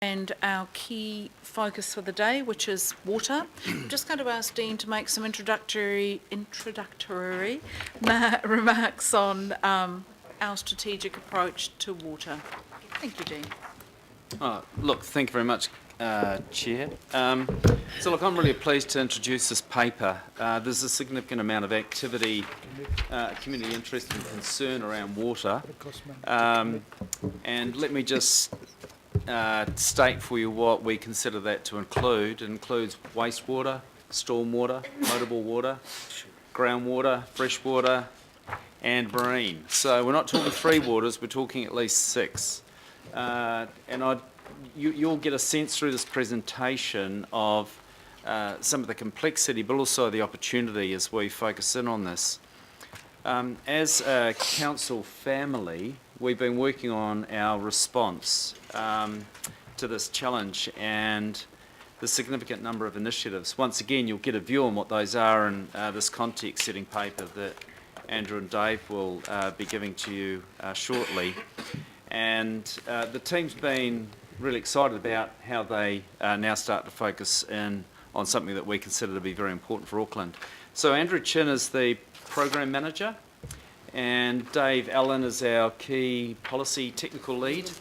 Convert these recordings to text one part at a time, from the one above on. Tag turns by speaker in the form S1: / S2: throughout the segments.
S1: and our key focus for the day, which is water. I'm just going to ask Dean to make some introductory remarks on our strategic approach to water. Thank you, Dean.
S2: Look, thank you very much, Chair. So look, I'm really pleased to introduce this paper. There's a significant amount of activity, community interest and concern around water. And let me just state for you what we consider that to include. It includes wastewater, stormwater, potable water, groundwater, freshwater, and marine. So we're not talking 3 waters, we're talking at least 6. And you'll get a sense through this presentation of some of the complexity, but also the opportunity as we focus in on this. As a council family, we've been working on our response to this challenge and the significant number of initiatives. Once again, you'll get a view on what those are in this context-setting paper that Andrew and Dave will be giving to you shortly. And the team's been really excited about how they now start to focus in on something that we consider to be very important for Auckland. So Andrew Chin is the Program Manager, and Dave Allen is our key policy technical lead.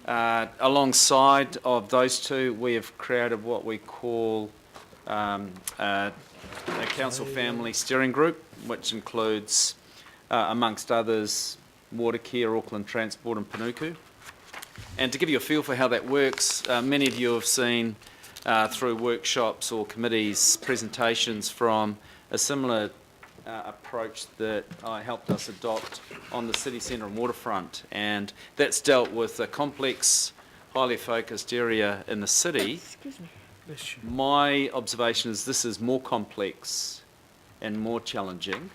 S2: Alongside of those two, we have created what we call a council family steering group, which includes, amongst others, Watercare, Auckland Transport and Panuku. And to give you a feel for how that works, many of you have seen through workshops or committees presentations from a similar approach that I helped us adopt on the city centre and waterfront, and that's dealt with a complex, highly focused area in the city. My observation is this is more complex and more challenging,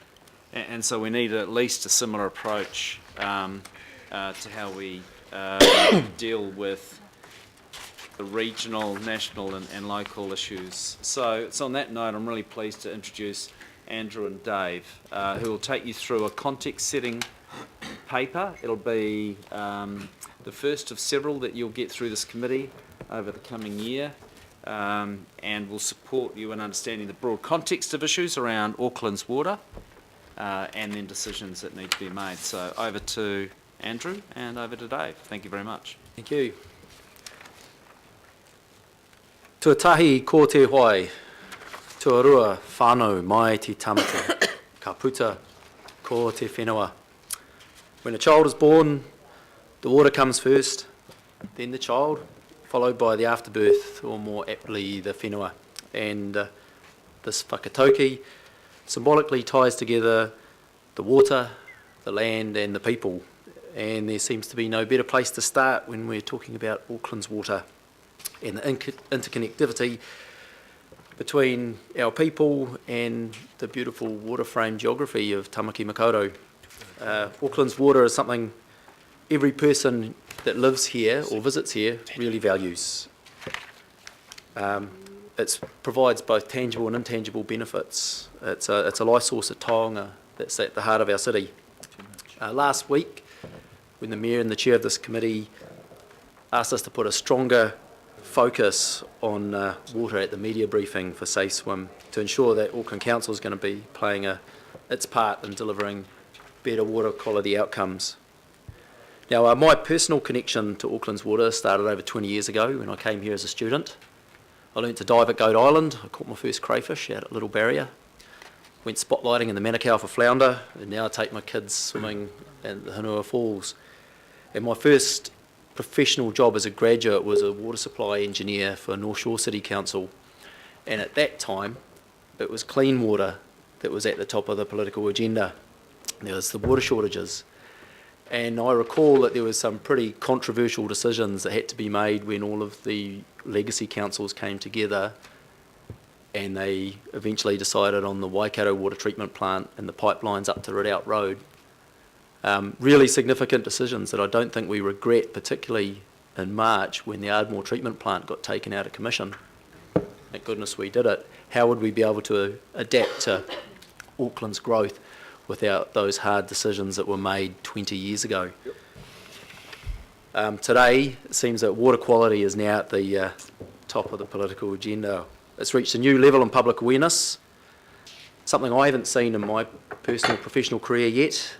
S2: and so we need at least a similar approach to how we deal with the regional, national and local issues. So it's on that note I'm really pleased to introduce Andrew and Dave, who will take you through a context-setting paper. It'll be the first of several that you'll get through this committee over the coming year, and will support you in understanding the broad context of issues around Auckland's water, and then decisions that need to be made. So over to Andrew and over to Dave. Thank you very much.
S3: Thank you. Tuatahi ko te hoai, tuarua whānau mai te tamata, ka puta ko te whenua. When a child is born, the water comes first, then the child, followed by the afterbirth, or more aptly the whenua. And this whakatauki symbolically ties together the water, the land and the people. And there seems to be no better place to start when we're talking about Auckland's water and the interconnectivity between our people and the beautiful water frame geography of Tamaki Makaurau. Auckland's water is something every person that lives here or visits here really values. It provides both tangible and intangible benefits. It's a life source at Taonga that's at the heart of our city. Last week, when the Mayor and the Chair of this committee asked us to put a stronger focus on water at the media briefing for Safeswim to ensure that Auckland Council is going to be playing its part in delivering better water quality outcomes. Now, my personal connection to Auckland's water started over 20 years ago when I came here as a student. I learnt to dive at Goat Island. I caught my first crayfish out at Little Barrier. Went spotlighting in the Manukau for flounder, and now I take my kids swimming at the Hanua Falls. And my first professional job as a graduate was a water supply engineer for North Shore City Council. And at that time, it was clean water that was at the top of the political agenda. There was the water shortages. And I recall that there was some pretty controversial decisions that had to be made when all of the legacy councils came together, and they eventually decided on the Waikato water treatment plant and the pipelines up to Ridout Road. Really significant decisions that I don't think we regret, particularly in March when the Ardmore treatment plant got taken out of commission. Thank goodness we did it. How would we be able to adapt to Auckland's growth without those hard decisions that were made 20 years ago? Today, it seems that water quality is now at the top of the political agenda. It's reached a new level in public awareness, something I haven't seen in my personal professional career yet.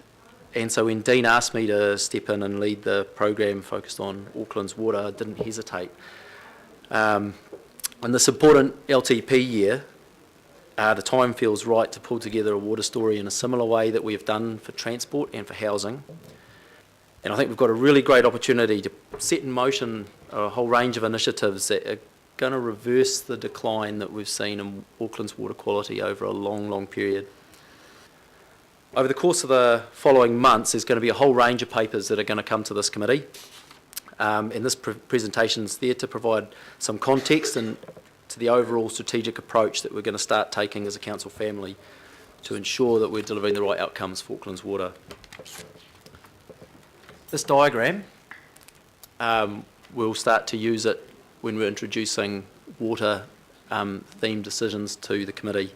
S3: And so when Dean asked me to step in and lead the program focused on Auckland's water, I didn't hesitate. In this important LTP year, the time feels right to pull together a water story in a similar way that we have done for transport and for housing. And I think we've got a really great opportunity to set in motion a whole range of initiatives that are going to reverse the decline that we've seen in Auckland's water quality over a long, long period. Over the course of the following months, there's going to be a whole range of papers that are going to come to this committee. And this presentation is there to provide some context and to the overall strategic approach that we're going to start taking as a council family to ensure that we're delivering the right outcomes for Auckland's water. This diagram, we'll start to use it when we're introducing water themed decisions to the committee.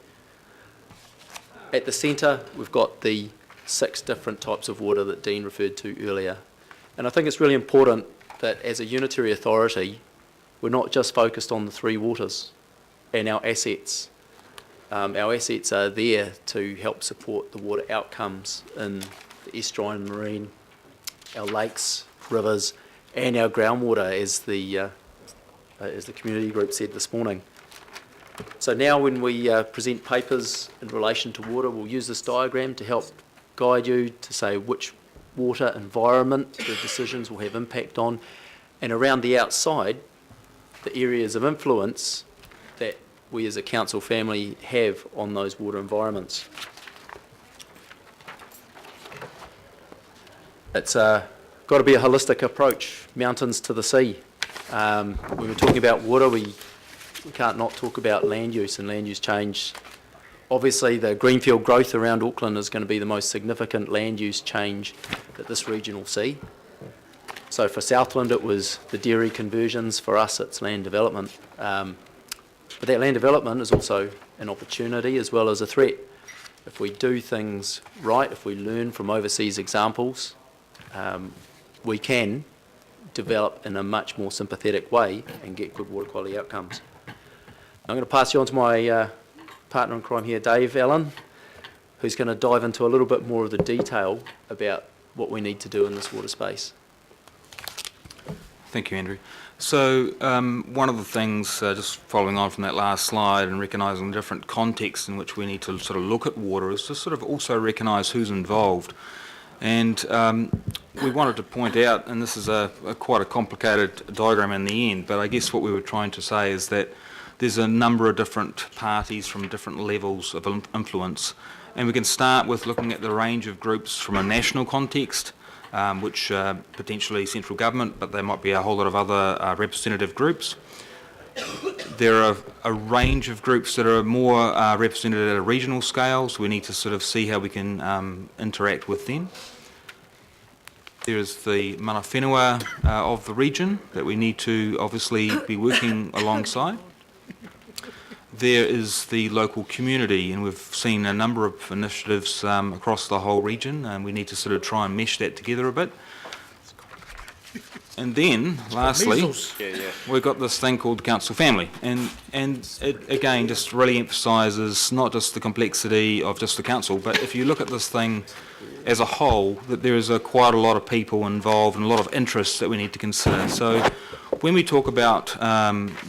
S3: At the centre, we've got the 6 different types of water that Dean referred to earlier. And I think it's really important that as a unitary authority, we're not just focused on the 3 waters and our assets. Our assets are there to help support the water outcomes in the estuarine and marine, our lakes, rivers, and our groundwater, as the community group said this morning. So now when we present papers in relation to water, we'll use this diagram to help guide you to say which water environment the decisions will have impact on, and around the outside, the areas of influence that we as a council family have on those water environments. It's got to be a holistic approach, mountains to the sea. When we're talking about water, we can't not talk about land use and land use change. Obviously, the greenfield growth around Auckland is going to be the most significant land use change that this region will see. So for Southland, it was the dairy conversions. For us, it's land development. But that land development is also an opportunity as well as a threat. If we do things right, if we learn from overseas examples, we can develop in a much more sympathetic way and get good water quality outcomes. I'm going to pass you on to my partner in crime here, Dave Allen, who's going to dive into a little bit more of the detail about what we need to do in this water space.
S4: Thank you, Andrew. So one of the things, just following on from that last slide and recognising the different contexts in which we need to sort of look at water, is to sort of also recognise who's involved. And we wanted to point out, and this is quite a complicated diagram in the end, but I guess what we were trying to say is that there's a number of different parties from different levels of influence, and we can start with looking at the range of groups from a national context, which potentially central government, but there might be a whole lot of other representative groups. There are a range of groups that are more represented at a regional scale, so we need to sort of see how we can interact with them. There is the mana whenua of the region that we need to obviously be working alongside. There is the local community, and we've seen a number of initiatives across the whole region, and we need to sort of try and mesh that together a bit. And then, lastly, we've got this thing called the council family, and it again just really emphasises not just the complexity of just the council, but if you look at this thing as a whole, that there is quite a lot of people involved and a lot of interests that we need to consider. So when we talk about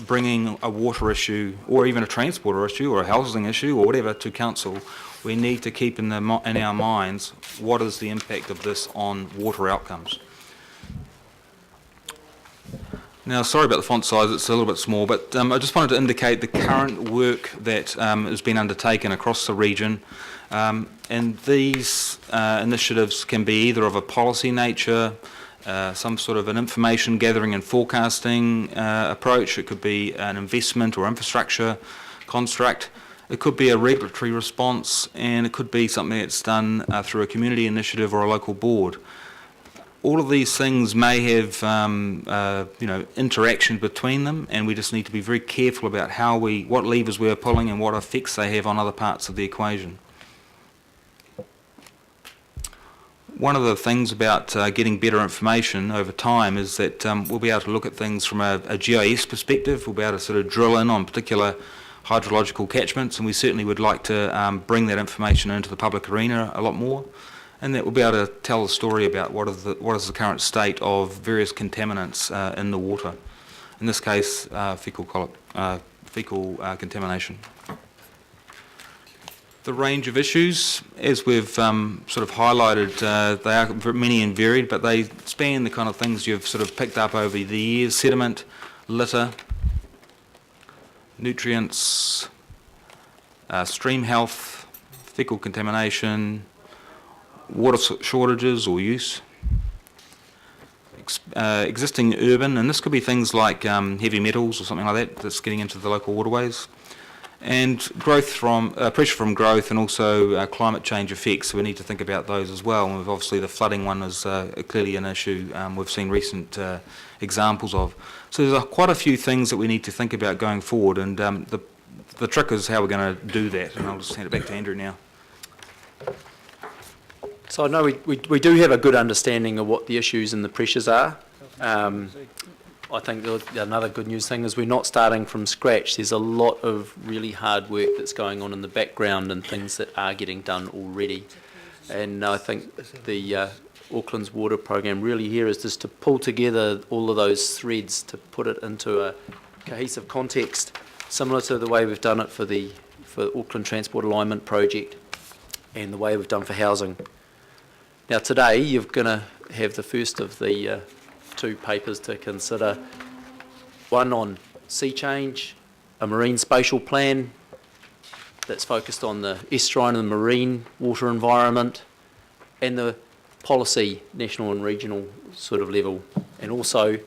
S4: bringing a water issue or even a transporter issue or a housing issue or whatever to council, we need to keep in our minds what is the impact of this on water outcomes. Now, sorry about the font size, it's a little bit small, but I just wanted to indicate the current work that has been undertaken across the region. And these initiatives can be either of a policy nature, some sort of an information gathering and forecasting approach. It could be an investment or infrastructure construct. It could be a regulatory response, and it could be something that's done through a community initiative or a local board. All of these things may have interaction between them, and we just need to be very careful about what levers we're pulling and what effects they have on other parts of the equation. one of the things about getting better information over time is that we'll be able to look at things from a GIS perspective. We'll be able to sort of drill in on particular hydrological catchments, and we certainly would like to bring that information into the public arena a lot more, and that we'll be able to tell a story about what is the current state of various contaminants in the water. In this case, fecal contamination. The range of issues, as we've sort of highlighted, they are many and varied, but they span the kind of things you've sort of picked up over the years: sediment, litter, nutrients, stream health, fecal contamination, water shortages or use, existing urban, and this could be things like heavy metals or something like that that's getting into the local waterways, and growth from pressure from growth, and also climate change effects. So we need to think about those as well. And obviously the flooding one is clearly an issue we've seen recent examples of. So there's quite a few things that we need to think about going forward, and the trick is how we're going to do that. And I'll just hand it back to Andrew now.
S3: So I know we do have a good understanding of what the issues and the pressures are. I think another good news thing is we're not starting from scratch. There's a lot of really hard work that's going on in the background and things that are getting done already. And I think the Auckland's water program really here is just to pull together all of those threads to put it into a cohesive context, similar to the way we've done it for the Auckland Transport Alignment Project and the way we've done for housing. Now today you're going to have the first of the two papers to consider, one on sea change, a marine spatial plan that's focused on the estuarine and the marine water environment, and the policy national and regional sort of level, and also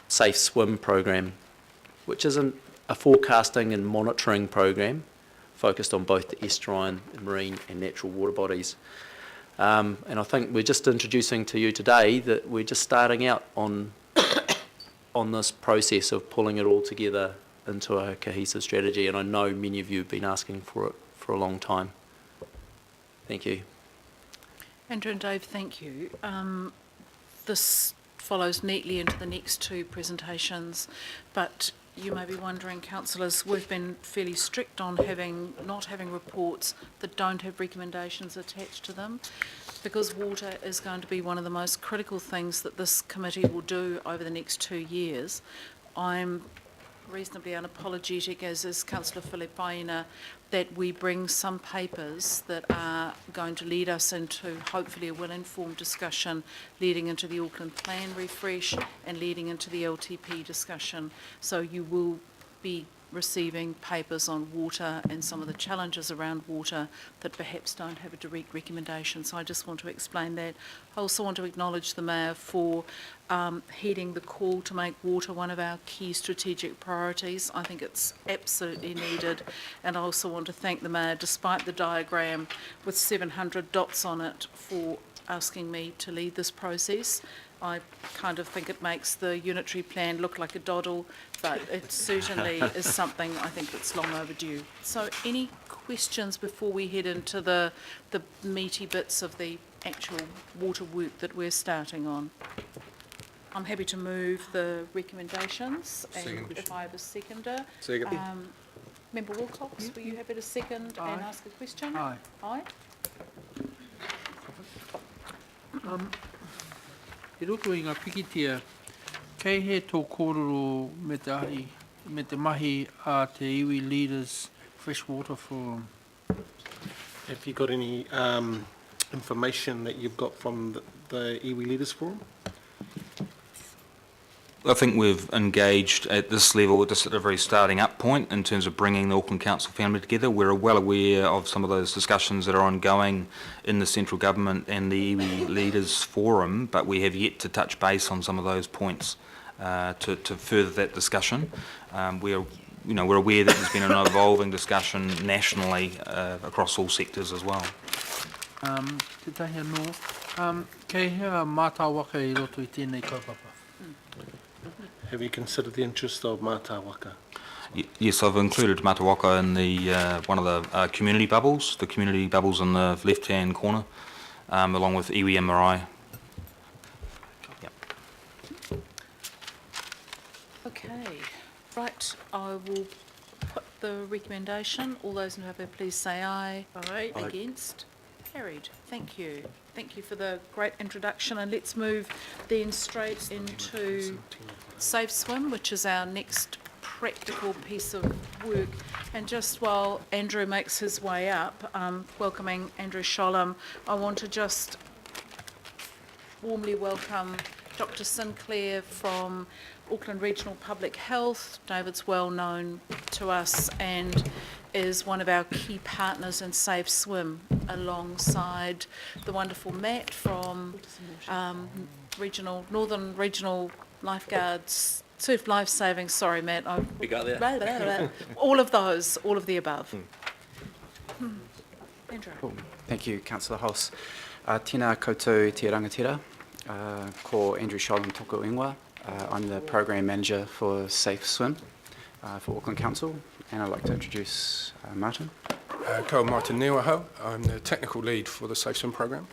S3: Safeswim program, which is a forecasting and monitoring program focused on both the estuarine, marine and natural water bodies. And I think we're just introducing to you today that we're just starting out on this process of pulling it all together into a cohesive strategy, and I know many of you have been asking for it for a long time. Thank you.
S1: Andrew and Dave, thank you. This follows neatly into the next two presentations, but you may be wondering, councillors, we've been fairly strict on not having reports that don't have recommendations attached to them, because water is going to be one of the most critical things that this committee will do over the next 2 years. I'm reasonably unapologetic, as is Councillor Waitemata, that we bring some papers that are going to lead us into hopefully a well-informed discussion leading into the Auckland Plan refresh and leading into the LTP discussion. So you will be receiving papers on water and some of the challenges around water that perhaps don't have a direct recommendation. So I just want to explain that. I also want to acknowledge the Mayor for heeding the call to make water one of our key strategic priorities. I think it's absolutely needed. And I also want to thank the Mayor, despite the diagram with 700 dots on it, for asking me to lead this process. I kind of think it makes the unitary plan look like a doddle, but it certainly is something I think that's long overdue. So any questions before we head into the meaty bits of the actual water work that we're starting on? I'm happy to move the recommendations, and if I have a seconder.
S5: Second.
S1: Member Wilcox, were you happy to second and ask a question?
S5: Aye.
S1: Aye.
S5: E roto i ngā pikitia, kei he tō kōrero me te mahi a te iwi Leaders Freshwater Forum?
S6: Have you got any information that you've got from the Iwi Leaders Forum?
S4: I think we've engaged at this level, just at a very starting up point in terms of bringing the Auckland Council family together. We're well aware of some of those discussions that are ongoing in the central government and the Iwi Leaders Forum, but we have yet to touch base on some of those points to further that discussion. We're aware that there's been an evolving discussion nationally across all sectors as well.
S5: Te tahi anō, kei hea mātāwaka I roto I tēnei kaupapa?
S6: Have you considered the interest of Mātāwaka?
S4: Yes, I've included Mātāwaka in the one of the community bubbles in the left-hand corner. along with iwi and marae.
S1: Okay, right, I will put the recommendation. All those in favour, please say aye. Aye. Against? Carried. Thank you. Thank you for the great introduction, and let's move then straight into Safeswim, which is our next practical piece of work. And just while Andrew makes his way up, welcoming Andrew Sholem, I want to just warmly welcome Dr. Sinclair from Auckland Regional Public Health. David's well known to us and is one of our key partners in Safeswim, alongside the wonderful Matt from Northern Regional Lifeguards, Surf Life Saving. Sorry, Matt.
S3: We got there.
S1: All of those, all of the above. Andrew.
S7: Cool. Thank you, Councillor Hoss. Tēnā koutou te rangatira. Ko Andrew Sholem tōku ingoa. I'm the Program Manager for Safeswim for Auckland Council, and I'd like to introduce Martin.
S8: Ko Martin Niwaho. I'm the Technical Lead for the Safeswim program.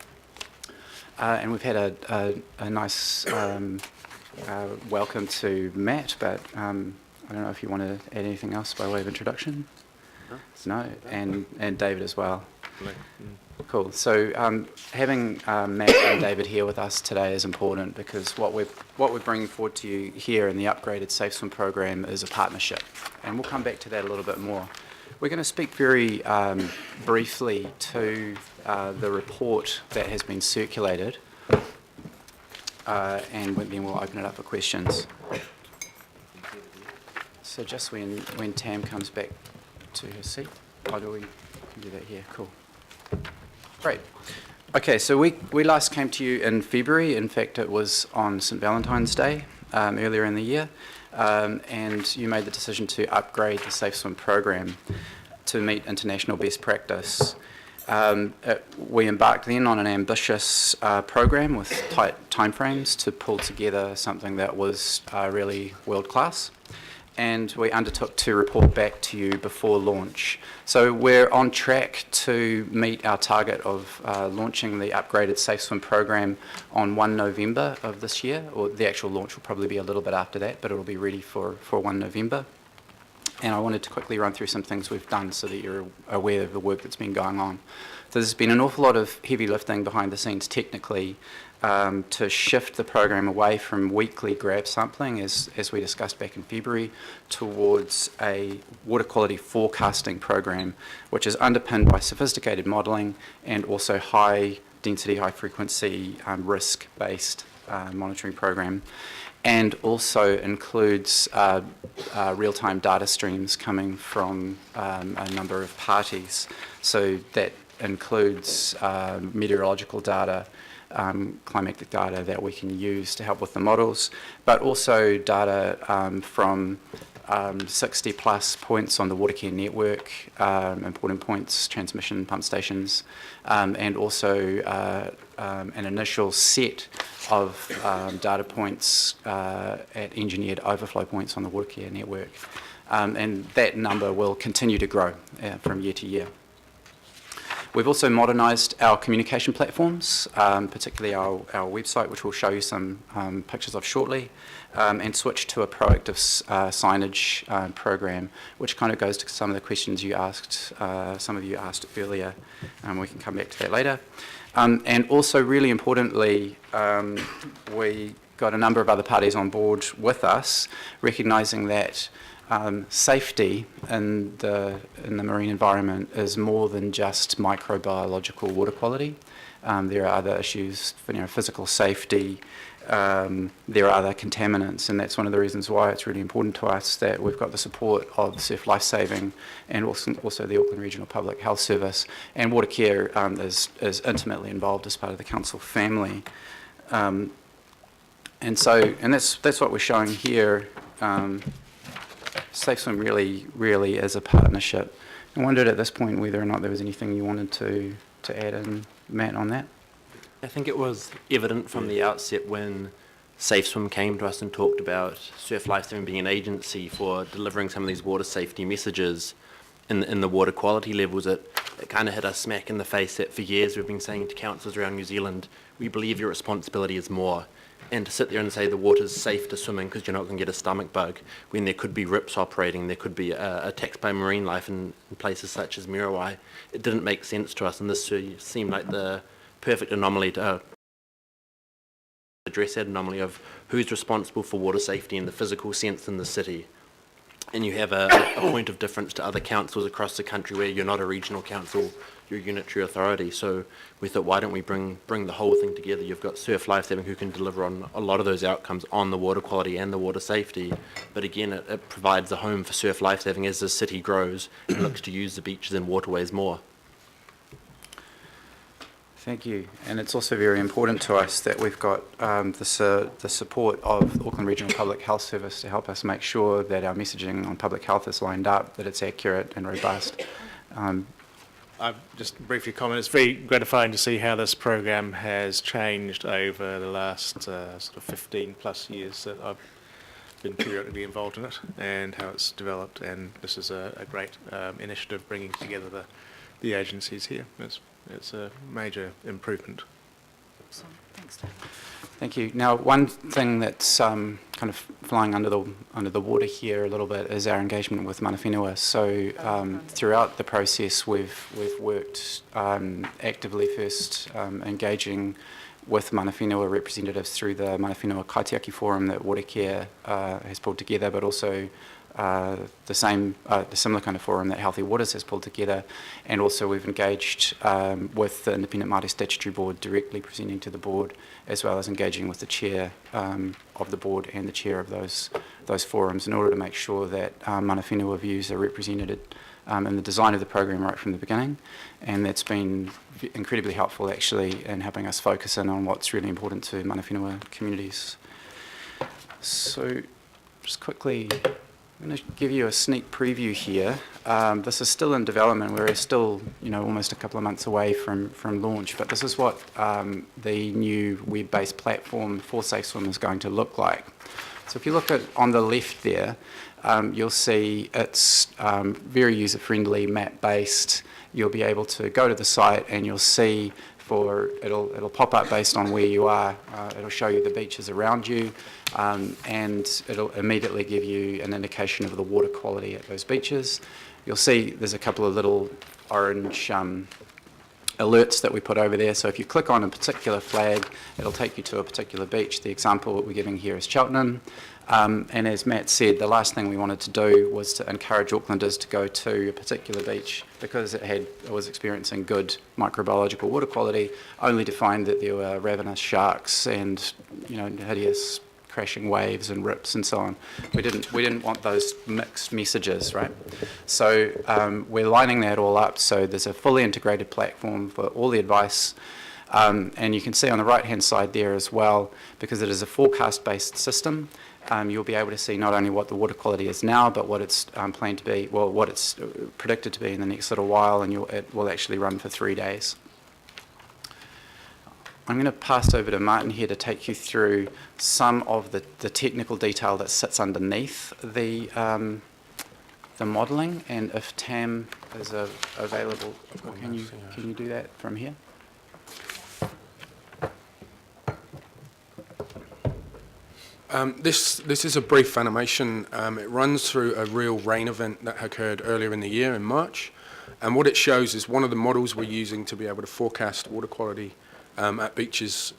S7: And we've had a nice welcome to Matt, but I don't know if you want to add anything else by way of introduction? No, and David as well. Cool. So having Matt and David here with us today is important, because what we're bringing forward to you here in the upgraded Safeswim program is a partnership, and we'll come back to that a little bit more. We're going to speak very briefly to the report that has been circulated, and then we'll open it up for questions. So just when Tam comes back to her seat, how do we do that here? Cool. Great. Okay, so we last came to you in February. In fact, it was on St. Valentine's Day earlier in the year, and you made the decision to upgrade the Safeswim program to meet international best practice. We embarked then on an ambitious program with tight timeframes to pull together something that was really world-class, and we undertook to report back to you before launch. So we're on track to meet our target of launching the upgraded Safeswim program on 1 November of this year, or the actual launch will probably be a little bit after that, but it'll be ready for 1 November. And I wanted to quickly run through some things we've done so that you're aware of the work that's been going on. So there's been an awful lot of heavy lifting behind the scenes technically to shift the program away from weekly grab sampling, as we discussed back in February, towards a water quality forecasting program, which is underpinned by sophisticated modelling and also high density, high frequency, risk-based monitoring program, and also includes real-time data streams coming from a number of parties. So that includes meteorological data, climatic data that we can use to help with the models, but also data from 60 plus points on the water care network, important points, transmission pump stations, and also an initial set of data points at engineered overflow points on the water care network. And that number will continue to grow from year to year. We've also modernised our communication platforms, particularly our website, which we'll show you some pictures of shortly, and switched to a proactive signage program, which kind of goes to some of the questions you asked, some of you asked earlier. We can come back to that later. And also, really importantly, we got a number of other parties on board with us, recognising that safety in the marine environment is more than just microbiological water quality. There are other issues, physical safety. There are other contaminants, and that's one of the reasons why it's really important to us that we've got the support of Surf Life Saving and also the Auckland Regional Public Health Service, and Water Care is intimately involved as part of the council family. And that's what we're showing here. Safeswim really is a partnership. I wondered at this point whether or not there was anything you wanted to add in, Matt, on that.
S9: I think it was evident from the outset when Safeswim came to us and talked about Surf Life Saving being an agency for delivering some of these water safety messages in the water quality levels, that it kind of hit us smack in the face that for years we've been saying to councils around New Zealand, we believe your responsibility is more. And to sit there and say the water's safe to swim in because you're not going to get a stomach bug, when there could be RIPs operating, there could be attacks by marine life in places such as Muriwai, it didn't make sense to us, and this seemed like the perfect anomaly to address that anomaly of who's responsible for water safety in the physical sense in the city. And you have a point of difference to other councils across the country where you're not a regional council, you're a unitary authority. So we thought, why don't we bring the whole thing together? You've got Surf Lifesaving who can deliver on a lot of those outcomes on the water quality and the water safety. But again, it provides a home for Surf Lifesaving as the city grows and looks to use the beaches and waterways more.
S7: Thank you. And it's also very important to us that we've got the support of the Auckland Regional Public Health Service to help us make sure that our messaging on public health is lined up, that it's accurate and robust.
S10: I'll just briefly comment. It's very gratifying to see how this program has changed over the last sort of 15 plus years that I've been periodically involved in it, and how it's developed. And this is a great initiative bringing together the agencies here. It's a major improvement.
S1: Awesome. Thanks, Dave.
S7: Thank you. Now, one thing that's kind of flying under the water here a little bit is our engagement with mana whenua. So throughout the process, we've worked actively first engaging with mana whenua representatives through the mana whenua kaitiaki forum that Watercare has pulled together, but also the similar kind of forum that Healthy Waters has pulled together, and also we've engaged with the Independent Māori Statutory Board directly presenting to the board, as well as engaging with the chair of the board and the chair of those forums in order to make sure that mana whenua views are represented in the design of the program right from the beginning. And that's been incredibly helpful actually in helping us focus in on what's really important to mana whenua communities. So just quickly, I'm going to give you a sneak preview here. This is still in development. We're still, almost a couple of months away from launch, but this is what the new web-based platform for Safeswim is going to look like. So if you look at on the left there, you'll see it's very user-friendly, map-based. You'll be able to go to the site and you'll see it'll pop up based on where you are. It'll show you the beaches around you, and it'll immediately give you an indication of the water quality at those beaches. You'll see there's a couple of little orange alerts that we put over there. So if you click on a particular flag, it'll take you to a particular beach. The example that we're giving here is Cheltenham. And as Matt said, the last thing we wanted to do was to encourage Aucklanders to go to a particular beach because it was experiencing good microbiological water quality, only to find that there were ravenous sharks and hideous crashing waves and rips and so on. We didn't want those mixed messages, right? So we're lining that all up. So there's a fully integrated platform for all the advice. And you can see on the right-hand side there as well, because it is a forecast-based system, you'll be able to see not only what the water quality is now, but what it's planned to be, well, what it's predicted to be in the next little while, and it will actually run for 3 days. I'm going to pass over to Martin here to take you through some of the technical detail that sits underneath the modelling, and if Tam is available, can you do that from here?
S8: This is a brief animation. It runs through a real rain event that occurred earlier in the year in March, and what it shows is one of the models we're using to be able to forecast water quality at beaches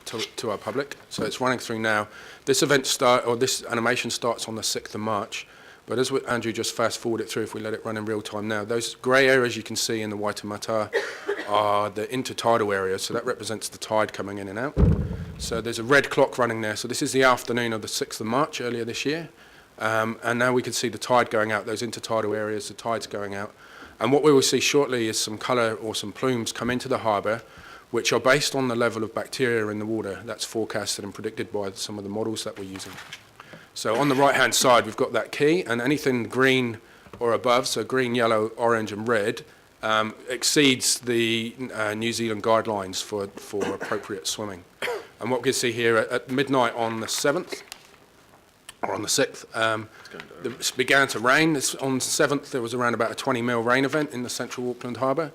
S8: to our public. So it's running through now. This animation starts on the 6th of March, but as Andrew just fast forward it through, if we let it run in real time now, those grey areas you can see in the Waitemata are the intertidal areas, so that represents the tide coming in and out. So there's a red clock running there. So this is the afternoon of the 6th of March earlier this year. And now we can see the tide going out, those intertidal areas, the tide's going out. And what we will see shortly is some colour or some plumes come into the harbour, which are based on the level of bacteria in the water that's forecasted and predicted by some of the models that we're using. So on the right-hand side, we've got that key, and anything green or above, so green, yellow, orange and red, exceeds the New Zealand guidelines for appropriate swimming. And what we can see here at midnight on the 7th or on the 6th. It began to rain. On the 7th, there was around about a 20 mil rain event in the Central Auckland Harbour,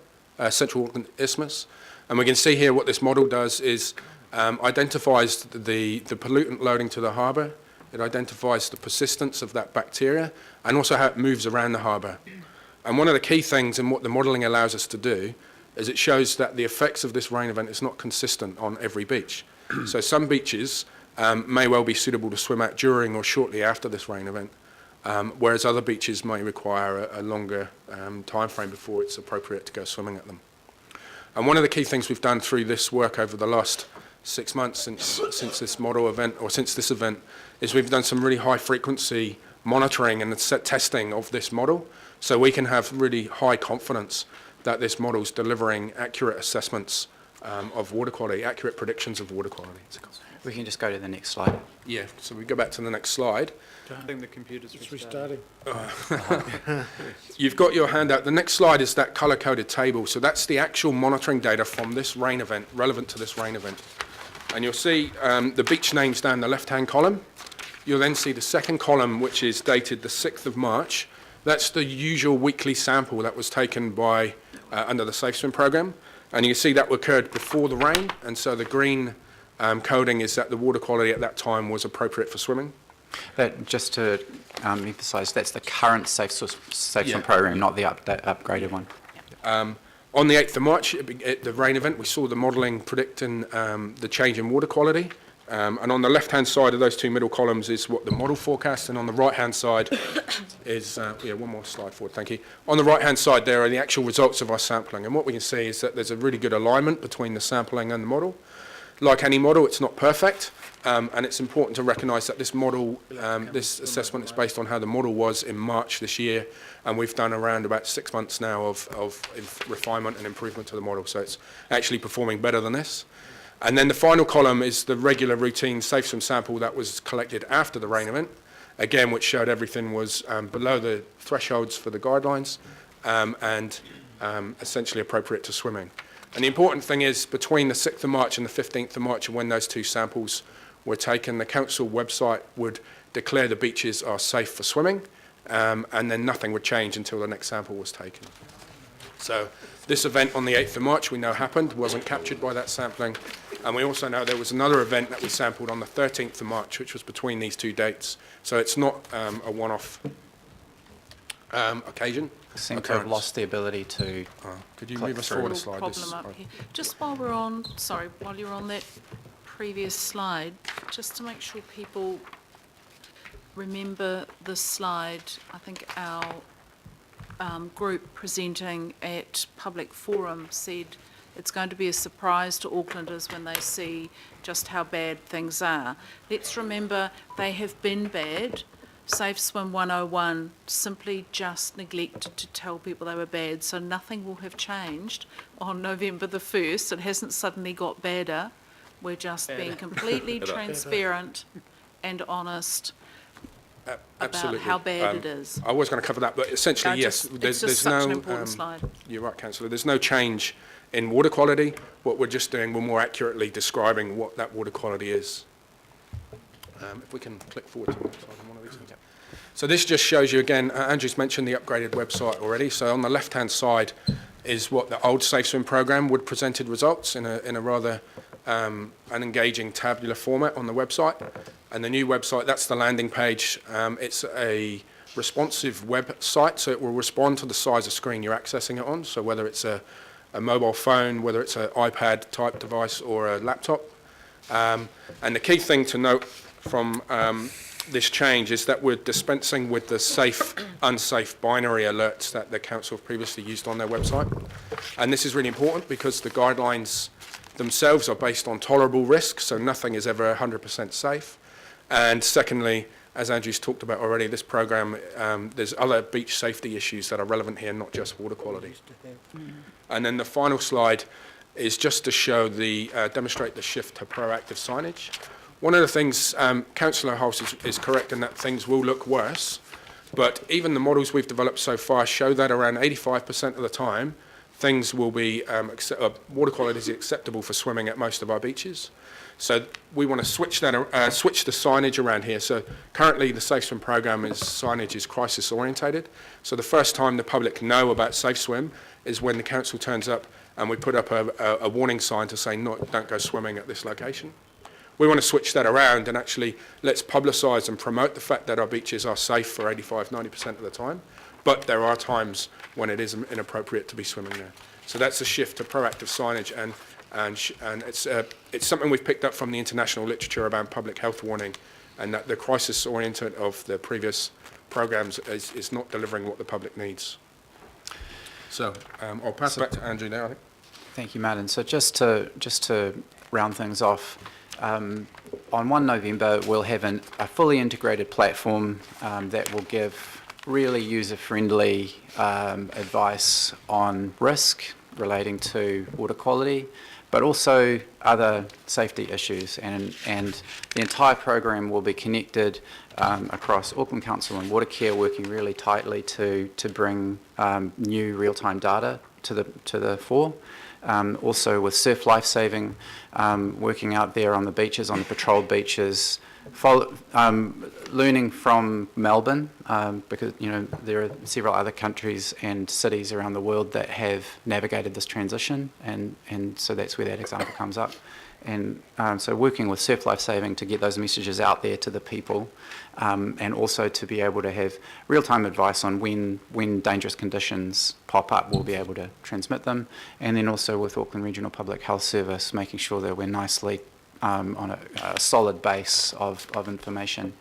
S8: Central Auckland Isthmus. And we can see here what this model does is identifies the pollutant loading to the harbour. It identifies the persistence of that bacteria and also how it moves around the harbour. And one of the key things in what the modelling allows us to do is it shows that the effects of this rain event is not consistent on every beach. So some beaches may well be suitable to swim at during or shortly after this rain event, whereas other beaches may require a longer time frame before it's appropriate to go swimming at them. And one of the key things we've done through this work over the last 6 months since this model event, or since this event, is we've done some really high frequency monitoring and testing of this model, so we can have really high confidence that this model is delivering accurate assessments of water quality, accurate predictions of water quality.
S7: We can just go to the next slide.
S8: Yeah, so we go back to the next slide.
S2: I think the computer's
S6: Restarting.
S8: You've got your handout. The next slide is that colour-coded table. So that's the actual monitoring data from this rain event, relevant to this rain event. And you'll see the beach names down the left-hand column. You'll then see the second column, which is dated the 6th of March. That's the usual weekly sample that was taken by under the Safeswim program. And you can see that occurred before the rain. And so the green coding is that the water quality at that time was appropriate for swimming.
S7: But just to emphasise, that's the current Safeswim program, not the upgraded one.
S8: On the 8th of March, at the rain event, we saw the modelling predicting the change in water quality. And on the left-hand side of those two middle columns is what the model forecast, and on the right-hand side is, one more slide forward, thank you. On the right-hand side there are the actual results of our sampling, and what we can see is that there's a really good alignment between the sampling and the model. Like any model, it's not perfect, and it's important to recognise that this model, this assessment is based on how the model was in March this year, and we've done around about 6 months now of refinement and improvement to the model, so it's actually performing better than this. And then the final column is the regular routine Safeswim sample that was collected after the rain event, again, which showed everything was below the thresholds for the guidelines and essentially appropriate to swimming. And the important thing is, between the 6th of March and the 15th of March, when those two samples were taken, the council website would declare the beaches are safe for swimming, and then nothing would change until the next sample was taken. So this event on the 8th of March we know happened, wasn't captured by that sampling, and we also know there was another event that we sampled on the 13th of March, which was between these two dates. So it's not a one-off occasion.
S7: Seem to have lost the ability to.
S8: Could you move us forward a slide?
S1: Problem up here. Just while we're on, while you're on that previous slide, just to make sure people remember this slide, I think our group presenting at Public Forum said it's going to be a surprise to Aucklanders when they see just how bad things are. Let's remember they have been bad. Safeswim 101 simply just neglected to tell people they were bad, so nothing will have changed on November the 1st. It hasn't suddenly got badder. We're just being completely transparent and honest about how bad it is.
S8: I was going to cover that, but essentially, yes,
S1: it's just such an important slide.
S8: You're right, Councillor. There's no change in water quality. What we're just doing, we're more accurately describing what that water quality is. If we can click forward to the next slide on one of these things. So this just shows you again, Andrew's mentioned the upgraded website already. So on the left-hand side is what the old Safeswim program would presented results in a rather an engaging tabular format on the website. And the new website, that's the landing page. It's a responsive website, so it will respond to the size of screen you're accessing it on. So whether it's a mobile phone, whether it's an iPad type device or a laptop. And the key thing to note from this change is that we're dispensing with the safe, unsafe binary alerts that the council have previously used on their website. And this is really important because the guidelines themselves are based on tolerable risk, so nothing is ever 100% safe. And secondly, as Andrew's talked about already, this program, there's other beach safety issues that are relevant here, not just water quality. And then the final slide is just to show demonstrate the shift to proactive signage. One of the things, Councillor Hulse is correct in that things will look worse, but even the models we've developed so far show that around 85% of the time, things will be, water quality is acceptable for swimming at most of our beaches. So we want to switch the signage around here. So currently the Safeswim program signage is crisis orientated. So the first time the public know about Safeswim is when the council turns up and we put up a warning sign to say don't go swimming at this location. We want to switch that around and actually let's publicise and promote the fact that our beaches are safe for 85–90% of the time, but there are times when it is inappropriate to be swimming there. So that's a shift to proactive signage, and it's something we've picked up from the international literature about public health warning, and that the crisis oriented of the previous programs is not delivering what the public needs. So I'll pass back to Andrew now, I think.
S7: Thank you, Martin. So just to round things off, on 1 November we'll have a fully integrated platform that will give really user-friendly advice on risk relating to water quality, but also other safety issues, and the entire program will be connected across Auckland Council and Watercare, working really tightly to bring new real-time data to the fore. Also with surf lifesaving, working out there on the beaches, on the patrolled beaches, learning from Melbourne, because there are several other countries and cities around the world that have navigated this transition, and so that's where that example comes up. And so working with surf lifesaving to get those messages out there to the people, and also to be able to have real-time advice on when dangerous conditions pop up, we'll be able to transmit them. And then also with Auckland Regional Public Health Service, making sure that we're nicely on a solid base of information,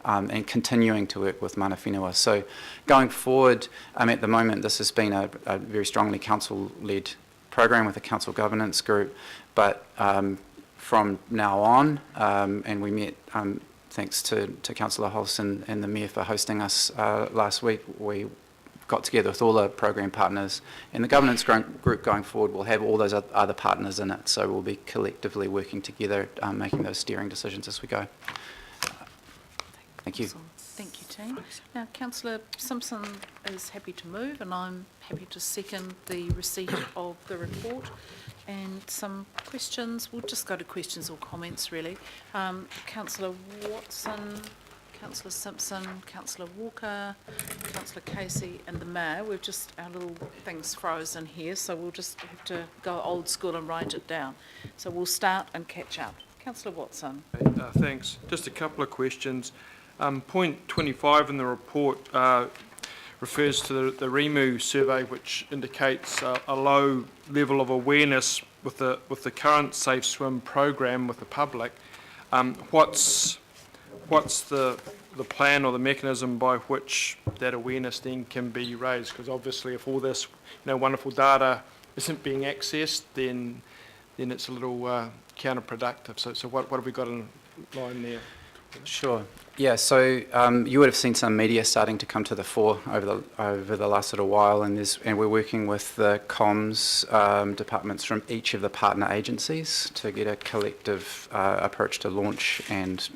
S7: and continuing to work with mana whenua. So going forward, at the moment this has been a very strongly council-led program with a council governance group, but from now on, and we met, thanks to Councillor Holson and the Mayor for hosting us last week, we got together with all the program partners, and the governance group going forward will have all those other partners in it, so we'll be collectively working together, making those steering decisions as we go. Thank you.
S1: Awesome. Thank you, team. Now, Councillor Simpson is happy to move, and I'm happy to second the receipt of the report. And some questions, we'll just go to questions or comments really. Councillor Watson, Councillor Simpson, Councillor Walker, Councillor Casey and the Mayor. We've just, our little thing's frozen here, so we'll just have to go old school and write it down. So we'll start and catch up. Councillor Watson.
S11: Thanks. Just a couple of questions. Point 25 in the report refers to the REMU survey, which indicates a low level of awareness with the current Safeswim program with the public. What's the plan or the mechanism by which that awareness then can be raised? Because obviously, if all this wonderful data isn't being accessed, then it's a little counterproductive. So what have we got in line there?
S7: Sure. Yeah, so you would have seen some media starting to come to the fore over the last little while, and we're working with the comms departments from each of the partner agencies to get a collective approach to launch and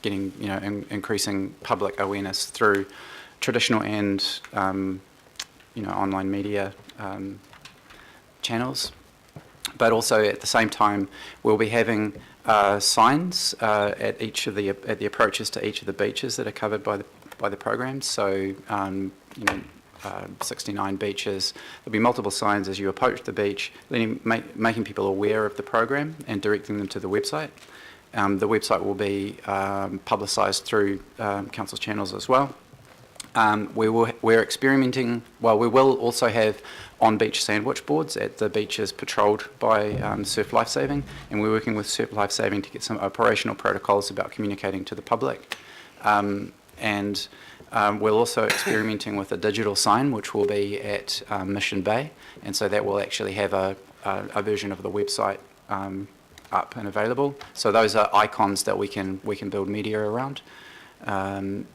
S7: getting increasing public awareness through traditional and online media channels. But also at the same time, we'll be having signs at the approaches to each of the beaches that are covered by the program. So 69 beaches. There'll be multiple signs as you approach the beach, making people aware of the program and directing them to the website. The website will be publicised through council channels as well. We're experimenting. Well, we will also have on-beach sandwich boards at the beaches patrolled by Surf Lifesaving, and we're working with Surf Lifesaving to get some operational protocols about communicating to the public. And we're also experimenting with a digital sign, which will be at Mission Bay, and so that will actually have a version of the website up and available. So those are icons that we can build media around.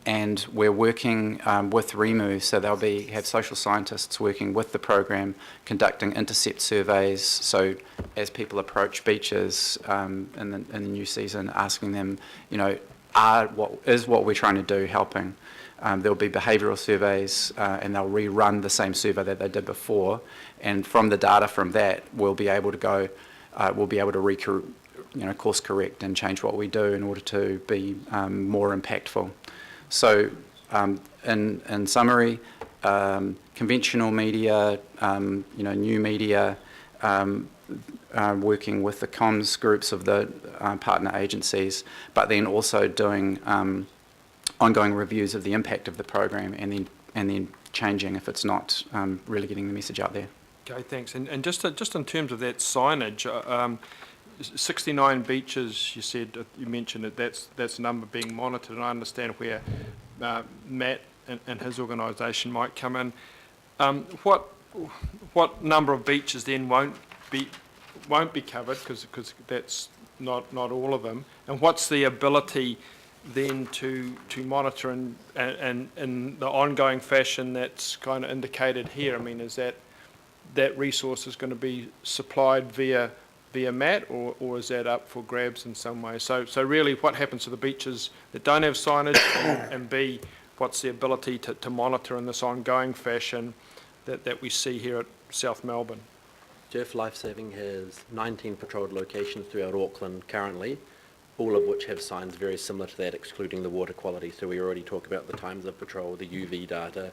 S7: And we're working with REMU, so they'll have social scientists working with the program, conducting intercept surveys. So as people approach beaches in the new season, asking them, what we're trying to do helping? There'll be behavioural surveys, and they'll rerun the same survey that they did before. And from the data from that, we'll be able to go, course correct and change what we do in order to be more impactful. So, in summary, conventional media, new media, working with the comms groups of the partner agencies, but then also doing ongoing reviews of the impact of the program, and then changing if it's not really getting the message out there.
S11: Okay, thanks. And just in terms of that signage, 69 beaches, you mentioned that that's a number being monitored, and I understand where Matt and his organisation might come in. What number of beaches then won't be covered, because that's not all of them, and what's the ability then to monitor and in the ongoing fashion that's kind of indicated here? I mean, is that resource is going to be supplied via MAT, or is that up for grabs in some way? So really, what happens to the beaches that don't have signage, and B, what's the ability to monitor in this ongoing fashion that we see here at South Melbourne?
S9: Jeff Lifesaving has 19 patrolled locations throughout Auckland currently, all of which have signs very similar to that, excluding the water quality. So we already talk about the times of patrol, the UV data,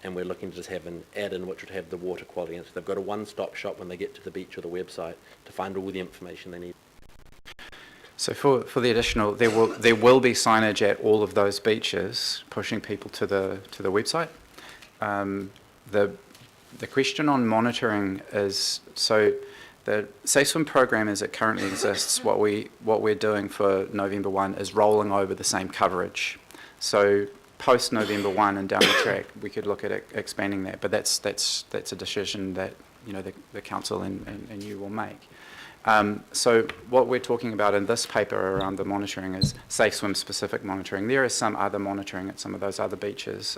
S9: and we're looking to just have an add-in which would have the water quality. And so they've got a one-stop shop when they get to the beach or the website to find all the information they need.
S7: So for the additional, there will be signage at all of those beaches pushing people to the website. The question on monitoring is, so the Safeswim program as it currently exists, what we're doing for November 1 is rolling over the same coverage. So post November 1 and down the track, we could look at expanding that, but that's a decision that the council and you will make. So what we're talking about in this paper around the monitoring is Safeswim specific monitoring. There is some other monitoring at some of those other beaches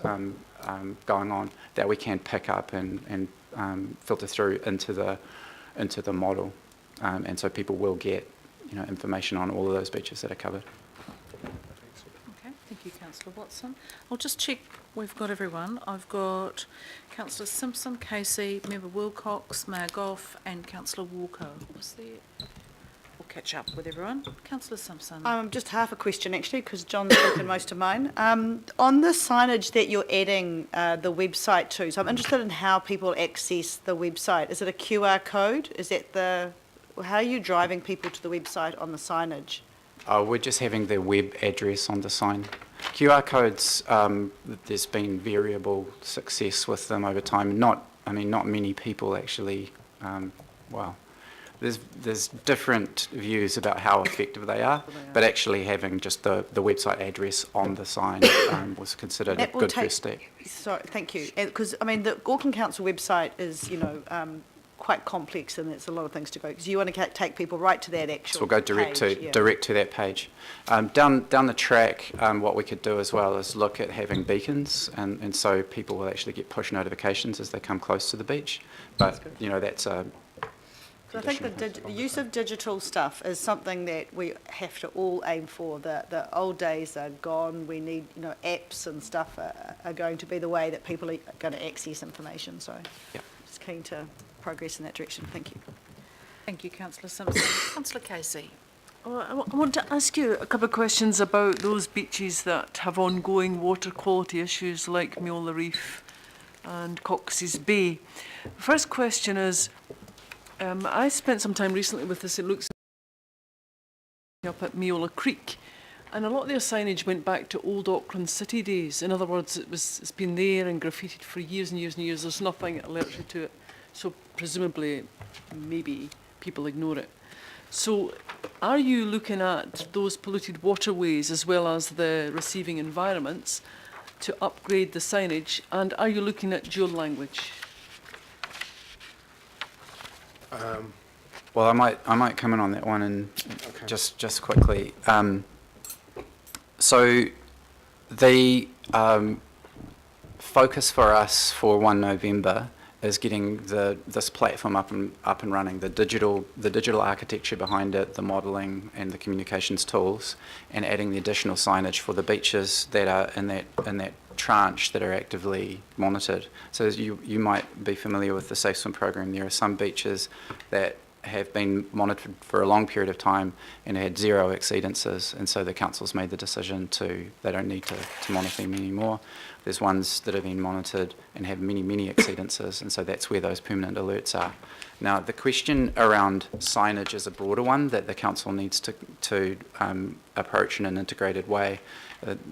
S7: going on that we can pick up and filter through into the model, and so people will get information on all of those beaches that are covered.
S1: Okay, thank you, Councillor Watson. I'll just check we've got everyone. I've got Councillor Simpson, Casey, Member Wilcox, Mayor Goff, and Councillor Walker. Was there? We'll catch up with everyone. Councillor Simpson.
S12: Just half a question actually, because John's taken most of mine. On the signage that you're adding the website to, so I'm interested in how people access the website. Is it a QR code? Is that how are you driving people to the website on the signage?
S7: We're just having their web address on the sign. QR codes, there's been variable success with them over time. Not many people actually, there's different views about how effective they are, but actually having just the website address on the sign was considered a good first step.
S12: Sorry, thank you. Because, the Auckland Council website is, quite complex, and there's a lot of things to go, because you want to take people right to that actual
S7: So we'll go direct to that page. Down the track, what we could do as well is look at having beacons, and so people will actually get push notifications as they come close to the beach. But that's a.
S12: So I think the use of digital stuff is something that we have to all aim for. The old days are gone. We need, apps and stuff are going to be the way that people are going to access information. So just keen to progress in that direction. Thank you.
S1: Thank you, Councillor Simpson. Councillor Casey.
S13: I want to ask you a couple of questions about those beaches that have ongoing water quality issues like Meola Reef and Cox's Bay. First question is, I spent some time recently with this, it looks up at Meola Creek, and a lot of their signage went back to old Auckland city days. In other words, it's been there and graffitied for years and years and years. There's nothing alerted to it. So presumably, maybe people ignore it. So are you looking at those polluted waterways as well as the receiving environments to upgrade the signage? And are you looking at dual language?
S7: Well, I might come in on that one and just quickly. So the focus for us for 1 November is getting this platform up and running, the digital architecture behind it, the modelling and the communications tools, and adding the additional signage for the beaches that are in that tranche that are actively monitored. So as you might be familiar with the Safeswim program, there are some beaches that have been monitored for a long period of time and had 0 exceedances, and so the council's made the decision they don't need to monitor them anymore. There's ones that have been monitored and have many exceedances, and so that's where those permanent alerts are. Now, the question around signage is a broader one that the council needs to approach in an integrated way.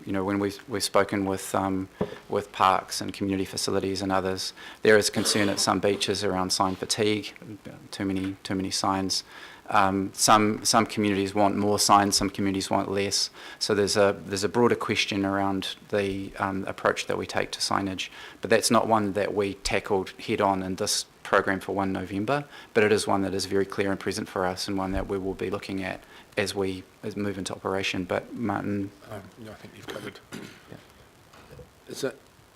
S7: When we've spoken with parks and community facilities and others, there is concern at some beaches around sign fatigue, too many signs. Some communities want more signs, some communities want less. So there's a broader question around the approach that we take to signage, but that's not one that we tackled head on in this program for 1 November, but it is one that is very clear and present for us, and one that we will be looking at as we move into operation. But Martin,
S8: I think you've covered.
S7: Yeah.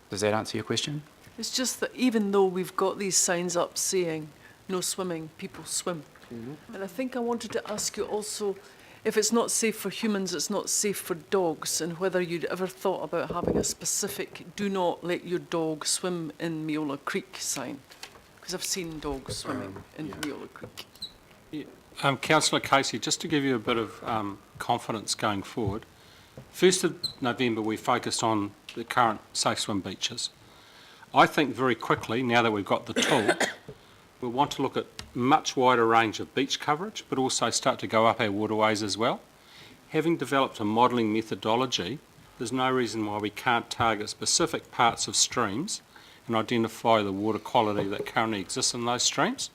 S7: Does that answer your question?
S13: It's just that even though we've got these signs up saying no swimming, people swim.
S6: Mm-hmm.
S13: And I think I wanted to ask you also, if it's not safe for humans, it's not safe for dogs, and whether you'd ever thought about having a specific do not let your dog swim in Meola Creek sign. Because I've seen dogs swimming in Meola Creek.
S14: Yeah. Councillor Casey, just to give you a bit of confidence going forward, 1st of November we focused on the current Safeswim beaches. I think very quickly, now that we've got the tool, we'll want to look at much wider range of beach coverage, but also start to go up our waterways as well. Having developed a modelling methodology, there's no reason why we can't target specific parts of streams and identify the water quality that currently exists in those streams.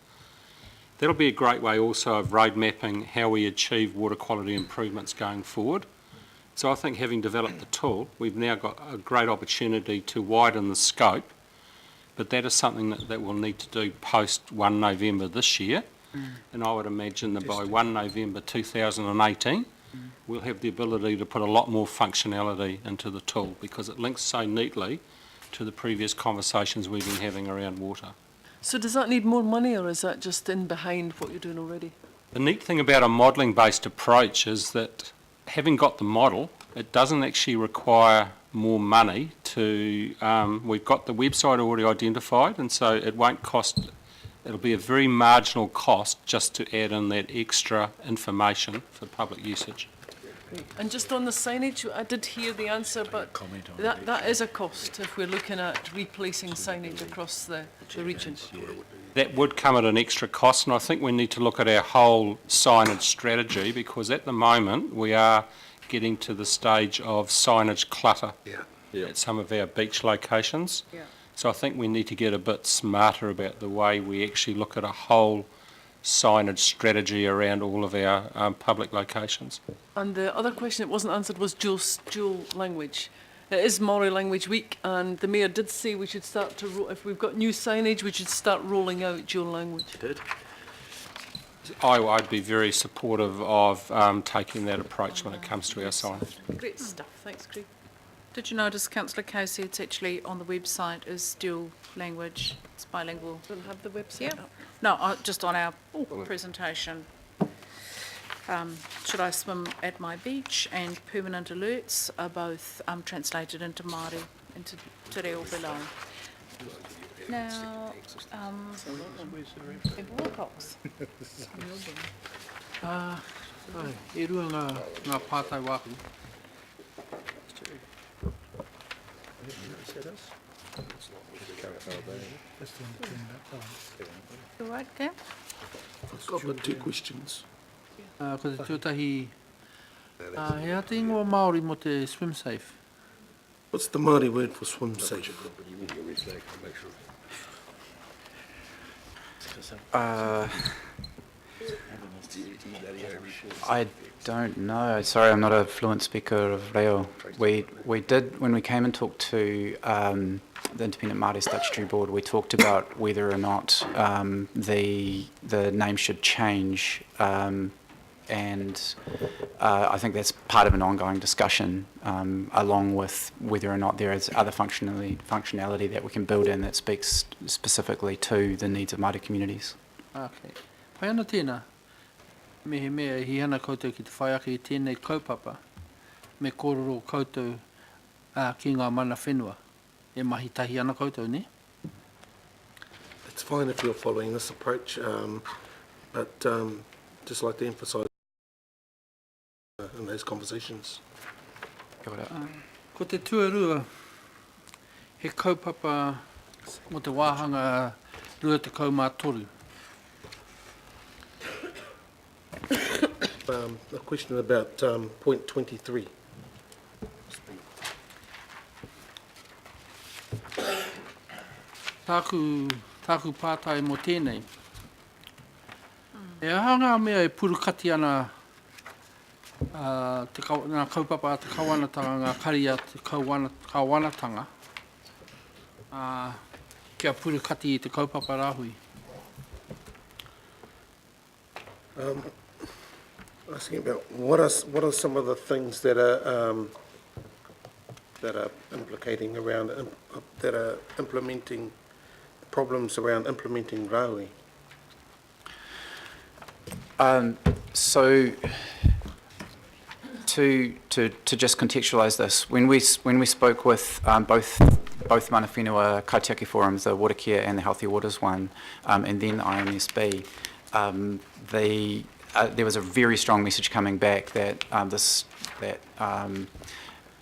S14: That'll be a great way also of road mapping how we achieve water quality improvements going forward. So I think having developed the tool, we've now got a great opportunity to widen the scope, but that is something that we'll need to do post 1 November this year. And I would imagine that by 1 November 2018, we'll have the ability to put a lot more functionality into the tool, because it links so neatly to the previous conversations we've been having around water.
S13: So does that need more money, or is that just in behind what you're doing already?
S14: The neat thing about a modelling based approach is that having got the model, it doesn't actually require more money to, we've got the website already identified, and so it won't cost, it'll be a very marginal cost just to add in that extra information for public usage.
S13: And just on the signage, I did hear the answer, but that is a cost if we're looking at replacing signage across the region.
S14: That would come at an extra cost, and I think we need to look at our whole signage strategy, because at the moment we are getting to the stage of signage clutter at some of our beach locations. So I think we need to get a bit smarter about the way we actually look at a whole signage strategy around all of our public locations.
S13: And the other question that wasn't answered was dual language. It is Māori Language Week, and the Mayor did say we should start to, if we've got new signage, we should start rolling out dual language.
S14: I'd be very supportive of taking that approach when it comes to our signage.
S13: Great stuff, thanks Craig.
S1: Did you notice, Councillor Casey, it's actually on the website is dual language, it's bilingual.
S13: Don't have the website
S1: Yeah.
S13: up.
S1: No, just on our presentation. Should I swim at my beach, and permanent alerts are both translated into Māori, into te reo below. Now, in Wilcox.
S5: E rua ngā pātai wāku.
S1: You right, Cam?
S6: I've got 2 questions.
S5: Ko te tūtahi, he ate ingoa Māori mo te swim safe?
S6: What's the Māori word for swim safe?
S7: I don't know. Sorry, I'm not a fluent speaker of reo. We did, when we came and talked to the Independent Māori Statutory Board, we talked about whether or not the name should change, and I think that's part of an ongoing discussion, along with whether or not there is other functionality that we can build in that speaks specifically to the needs of Māori communities.
S5: Okay. Pai ana tēnā, me he mea hi ana koutou ki te whaiake i tēnei kaupapa, me kororo koutou ki ngā mana whenua. E mahi tahi ana koutou, ne?
S6: It's fine if you're following this approach, but just like to emphasise in those conversations.
S3: Kia ora.
S5: Ko te tuarua, he kaupapa mo te wāhanga rua te kaumātoru.
S6: A question about point 23.
S5: Tāku pātai mo tēnei. E ahanga mea e purukati ana ngā kaupapa a te kawanatanga, ngā kari a te kawanatanga. Kia purukati I te kaupapa rāhui.
S6: Asking about what are some of the things that are implicating around that are implementing problems around implementing rāhui?
S7: So to just contextualise this, when we spoke with both mana whenua kaitiaki forums, the water care and the healthy waters one, and then IMSB, there was a very strong message coming back that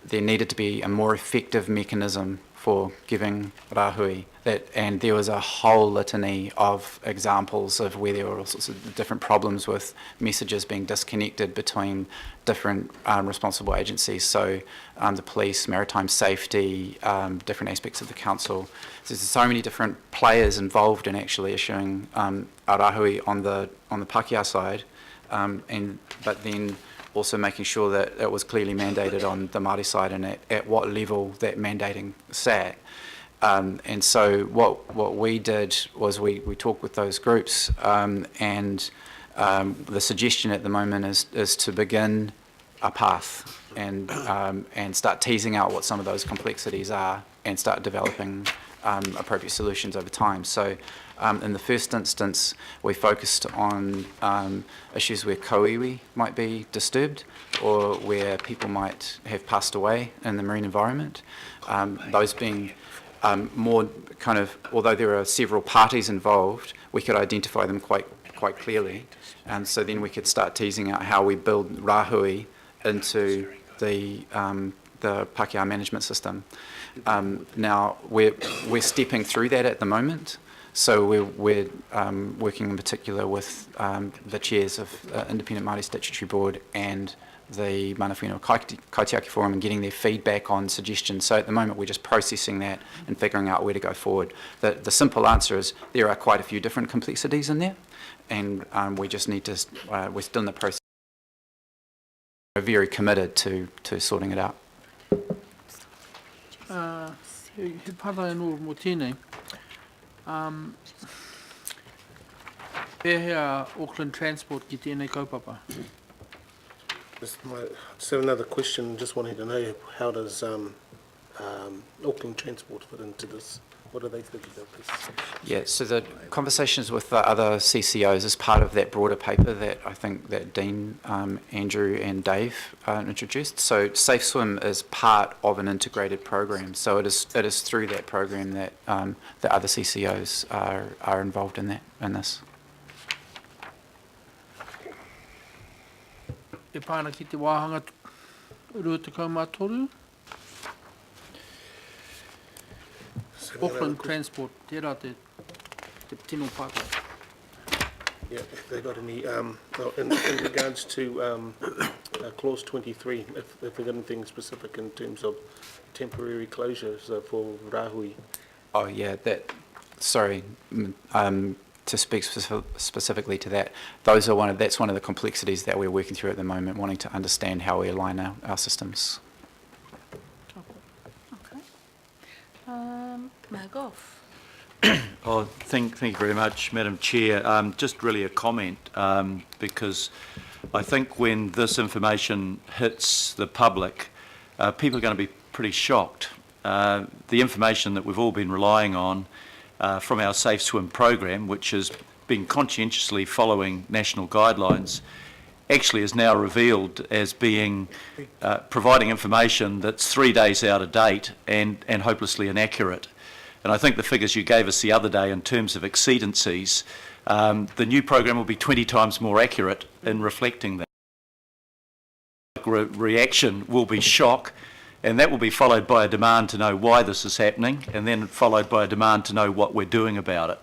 S7: there needed to be a more effective mechanism for giving rāhui, and there was a whole litany of examples of where there were all sorts of different problems with messages being disconnected between different responsible agencies, so the police, maritime safety, different aspects of the council. So there's so many different players involved in actually issuing a rāhui on the Pākehā side, but then also making sure that it was clearly mandated on the Māori side and at what level that mandating sat. And so what we did was we talked with those groups, and the suggestion at the moment is to begin a path and start teasing out what some of those complexities are and start developing appropriate solutions over time. So in the first instance, we focused on issues where koiwi might be disturbed or where people might have passed away in the marine environment. Those being more kind of, although there are several parties involved, we could identify them quite clearly. And so then we could start teasing out how we build rāhui into the Pākehā management system. Now, we're stepping through that at the moment. So we're working in particular with the chairs of Independent Māori Statutory Board and the mana whenua kaitiaki forum and getting their feedback on suggestions. So at the moment we're just processing that and figuring out where to go forward. The simple answer is there are quite a few different complexities in there, and we just need to, we're still in the process. We're very committed to sorting it out.
S5: He pātai anō mō tēnei. Pēhea Auckland Transport ki tēnei kaupapa?
S6: Just have another question, just wanting to know how does Auckland Transport fit into this? What are they thinking about this?
S7: Yeah, so the conversations with the other CCOs is part of that broader paper that I think that Dean, Andrew and Dave introduced. So Safeswim is part of an integrated program. So it is through that program that the other CCOs are involved in this.
S5: E pāna ki te wāhanga rua te kaumātoru? Auckland Transport, tērā te tino pātai.
S6: Yeah, if they got any, in regards to clause 23, if they got anything specific in terms of temporary closures for rāhui.
S7: Oh yeah, sorry, to speak specifically to that, that's one of the complexities that we're working through at the moment, wanting to understand how we align our systems.
S1: Goff.
S15: Oh, thank you very much, Madam Chair. Just really a comment, because I think when this information hits the public, people are going to be pretty shocked. The information that we've all been relying on from our Safeswim program, which has been conscientiously following national guidelines, actually is now revealed as being providing information that's 3 days out of date and hopelessly inaccurate. And I think the figures you gave us the other day in terms of exceedancies, the new program will be 20 times more accurate in reflecting that. Reaction will be shock, and that will be followed by a demand to know why this is happening, and then followed by a demand to know what we're doing about it.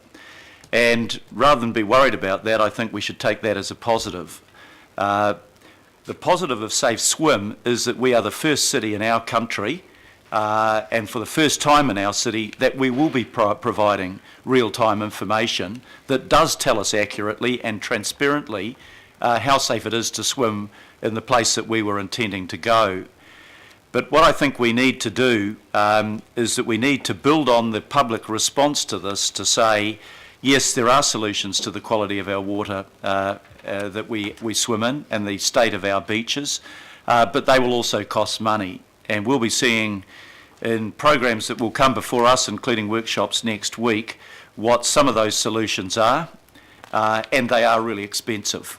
S15: And rather than be worried about that, I think we should take that as a positive. The positive of Safeswim is that we are the first city in our country, and for the first time in our city, that we will be providing real-time information that does tell us accurately and transparently how safe it is to swim in the place that we were intending to go. But what I think we need to do is that we need to build on the public response to this to say, yes, there are solutions to the quality of our water that we swim in and the state of our beaches, but they will also cost money. And we'll be seeing in programs that will come before us, including workshops next week, what some of those solutions are, and they are really expensive.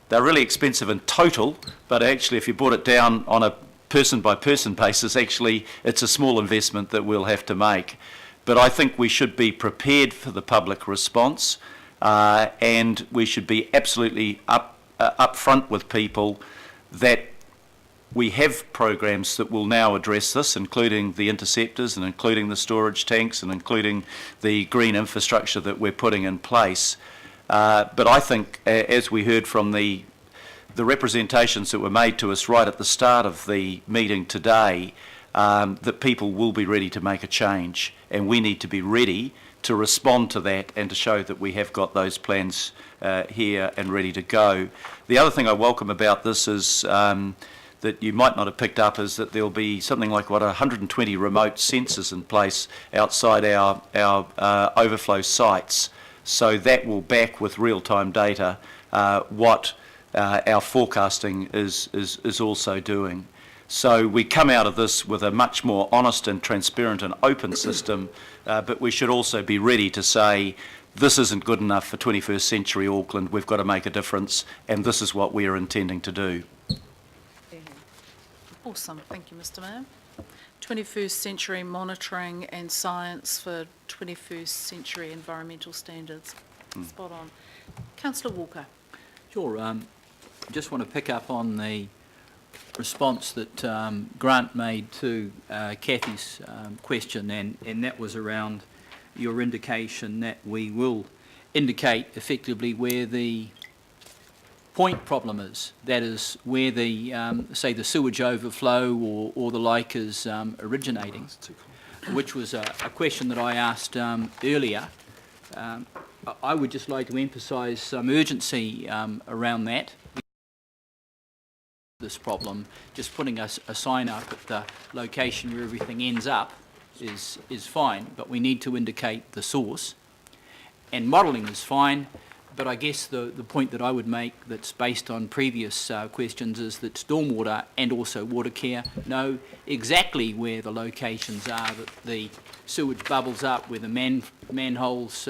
S15: They're really expensive in total, but actually if you brought it down on a person-by-person basis, actually it's a small investment that we'll have to make. But I think we should be prepared for the public response, and we should be absolutely upfront with people that we have programs that will now address this, including the interceptors and including the storage tanks and including the green infrastructure that we're putting in place. But I think, as we heard from the representations that were made to us right at the start of the meeting today, that people will be ready to make a change, and we need to be ready to respond to that and to show that we have got those plans here and ready to go. The other thing I welcome about this is that you might not have picked up is that there'll be something like 120 remote sensors in place outside our overflow sites. So that will back with real-time data what our forecasting is also doing. So we come out of this with a much more honest and transparent and open system, but we should also be ready to say, this isn't good enough for 21st century Auckland, we've got to make a difference, and this is what we are intending to do.
S1: Awesome, thank you, Mr. Mayor. 21st century monitoring and science for 21st century environmental standards. Spot on. Councillor Walker.
S16: Sure. Just want to pick up on the response that Grant made to Kathy's question, and that was around your indication that we will indicate effectively where the point problem is. That is where the, say, the sewage overflow or the like is originating, which was a question that I asked earlier. I would just like to emphasise some urgency around that. This problem, just putting a sign up at the location where everything ends up is fine, but we need to indicate the source. And modelling is fine, but I guess the point that I would make that's based on previous questions is that stormwater and also water care know exactly where the locations are that the sewage bubbles up, where the manholes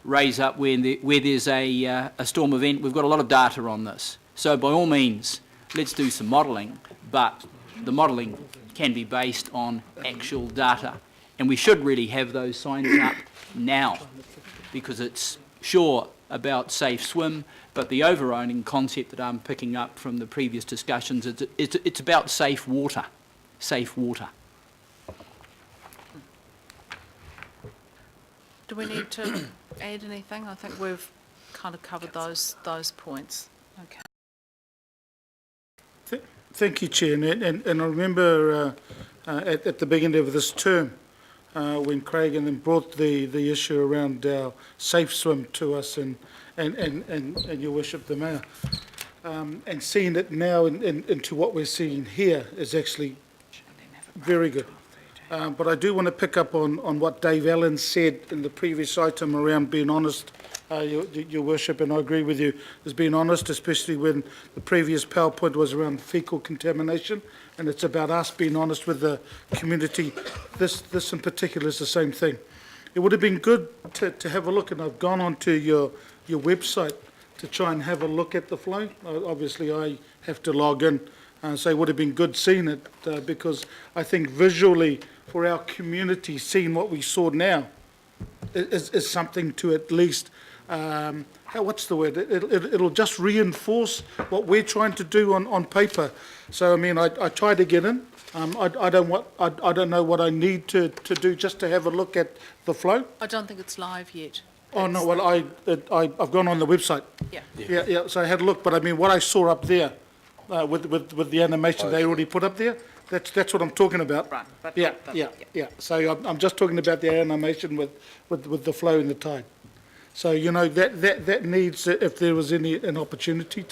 S16: raise up, where there's a storm event. We've got a lot of data on this. So by all means, let's do some modelling, but the modelling can be based on actual data. And we should really have those signs up now, because it's sure about Safeswim, but the overriding concept that I'm picking up from the previous discussions is it's about safe water. Safe water.
S1: Do we need to add anything? I think we've kind of covered those points. Okay.
S17: Thank you, Chair. And I remember at the beginning of this term, when Craig and them brought the issue around our Safeswim to us and Your Worship the Mayor, and seeing it now into what we're seeing here is actually very good. But I do want to pick up on what Dave Allen said in the previous item around being honest, Your Worship, and I agree with you, is being honest, especially when the previous PowerPoint was around fecal contamination, and it's about us being honest with the community. This in particular is the same thing. It would have been good to have a look, and I've gone onto your website to try and have a look at the flow. Obviously, I have to log in, so it would have been good seeing it, because I think visually for our community, seeing what we saw now is something to at least, what's the word? It'll just reinforce what we're trying to do on paper. So, I mean, I try to get in. I don't know what I need to do just to have a look at the flow.
S1: I don't think it's live yet.
S17: Oh, no, well, I've gone on the website.
S1: Yeah.
S17: Yeah, so I had a look, but I mean, what I saw up there, with the animation they already put up there, that's what I'm talking about.
S1: Right. But,
S17: Yeah. So I'm just talking about the animation with the flow and the tide. So, you know, that needs, if there was an opportunity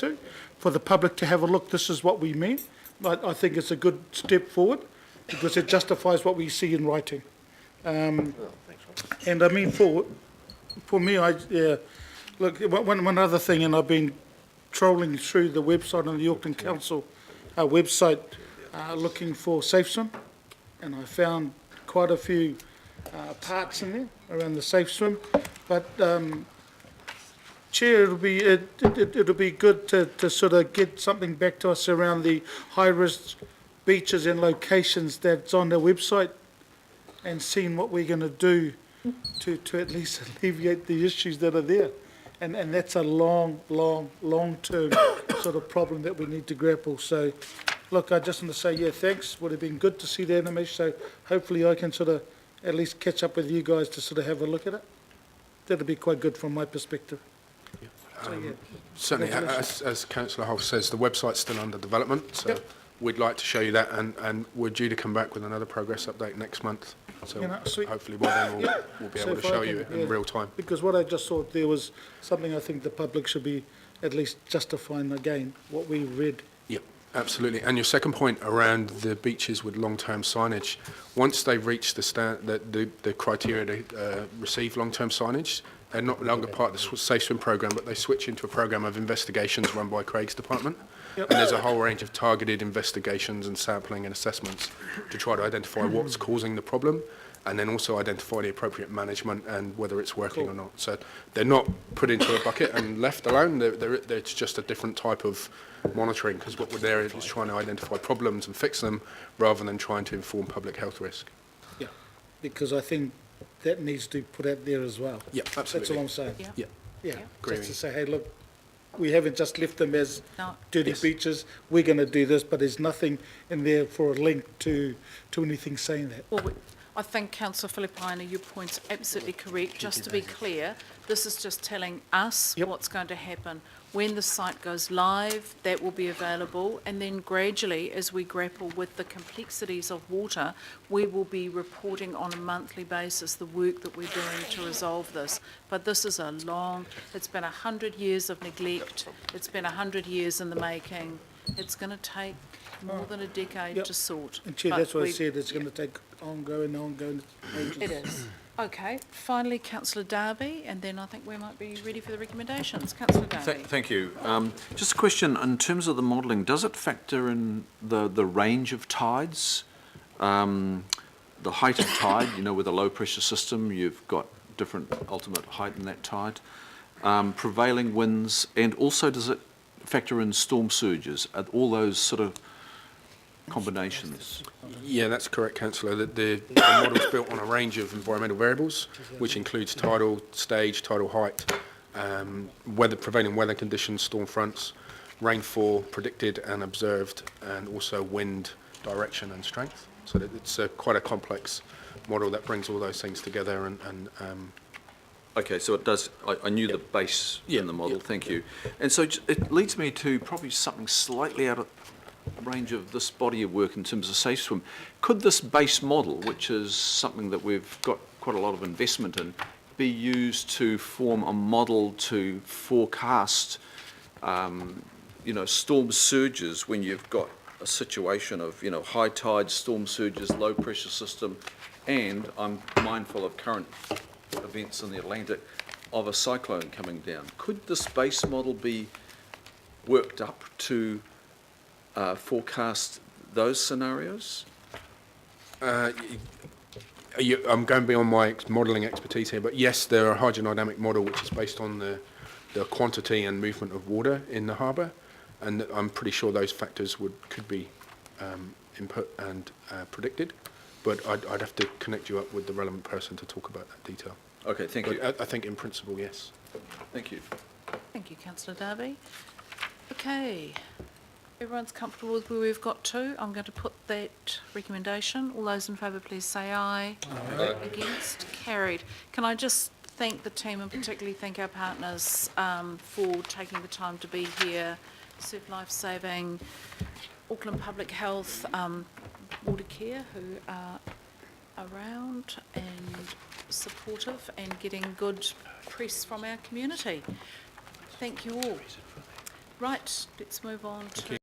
S17: for the public to have a look, this is what we mean. I think it's a good step forward because it justifies what we see in writing. And I mean, for me, look, one other thing, and I've been trolling through the website on the Auckland Council website looking for Safeswim, and I found quite a few parts in there around the Safeswim. But Chair, it'll be good to sort of get something back to us around the high-risk beaches and locations that's on the website, and seeing what we're going to do to at least alleviate the issues that are there. And that's a long-term sort of problem that we need to grapple. So, look, I just want to say, thanks. Would have been good to see the animation. So hopefully I can sort of at least catch up with you guys to sort of have a look at it. That'll be quite good from my perspective.
S8: Certainly, as Councillor Hoff says, the website's still under development, so we'd like to show you that, and we're due to come back with another progress update next month. So hopefully by then we'll be able to show you in real time.
S17: Because what I just thought there was something I think the public should be at least justifying again what we read.
S8: Yep, absolutely. And your second point around the beaches with long-term signage, once they reach the criteria to receive long-term signage, they're no longer part of the Safeswim program, but they switch into a program of investigations run by Craig's department. And there's a whole range of targeted investigations and sampling and assessments to try to identify what's causing the problem, and then also identify the appropriate management and whether it's working or not. So they're not put into a bucket and left alone. It's just a different type of monitoring, because what we're there is trying to identify problems and fix them rather than trying to inform public health risk.
S17: Yeah, because I think that needs to be put out there as well.
S8: Yeah, absolutely.
S17: That's all I'm saying.
S8: Yeah.
S17: Just to say, hey, look, we haven't just left them as dirty beaches. We're going to do this, but there's nothing in there for a link to anything saying that.
S1: Well, I think Councillor Filipaina, your point's absolutely correct. Just to be clear, this is just telling us what's going to happen. When the site goes live, that will be available, and then gradually, as we grapple with the complexities of water, we will be reporting on a monthly basis the work that we're doing to resolve this. But this is it's been 100 years of neglect, it's been 100 years in the making. It's going to take more than a decade to sort.
S17: And Chair, that's what I said, it's going to take ongoing ages.
S1: It is. Okay, finally, Councillor Darby, and then I think we might be ready for the recommendations. Councillor Darby.
S18: Thank you. Just a question, in terms of the modelling, does it factor in the range of tides? The height of tide, with a low pressure system, you've got different ultimate height in that tide. Prevailing winds, and also does it factor in storm surges, all those sort of combinations?
S8: Yeah, that's correct, Councillor. The model's built on a range of environmental variables, which includes tidal stage, tidal height, prevailing weather conditions, storm fronts, rainfall predicted and observed, and also wind direction and strength. So that it's quite a complex model that brings all those things together.
S18: Okay, so it does. I knew the base in the model. Thank you. And so it leads me to probably something slightly out of range of this body of work in terms of Safeswim. Could this base model, which is something that we've got quite a lot of investment in, be used to form a model to forecast, storm surges when you've got a situation of, high tide, storm surges, low pressure system, and I'm mindful of current events in the Atlantic of a cyclone coming down. Could this base model be worked up to forecast those scenarios?
S8: I'm going beyond my modelling expertise here, but yes, there are a hydrodynamic model which is based on the the quantity and movement of water in the harbour, and I'm pretty sure those factors could be input and predicted, but I'd have to connect you up with the relevant person to talk about that detail.
S18: Okay, thank you.
S8: But I think in principle, yes.
S18: Thank you.
S1: Thank you, councillor Darby. Okay, everyone's comfortable with where we've got to. I'm going to put that recommendation. All those in favour, please say aye.
S18: Aye.
S1: Against? Carried. Can I just thank the team and particularly thank our partners for taking the time to be here, Surf Life Saving, Auckland Public Health, Water Care, who are around and supportive and getting good press from our community. Thank you all. Right, let's move on to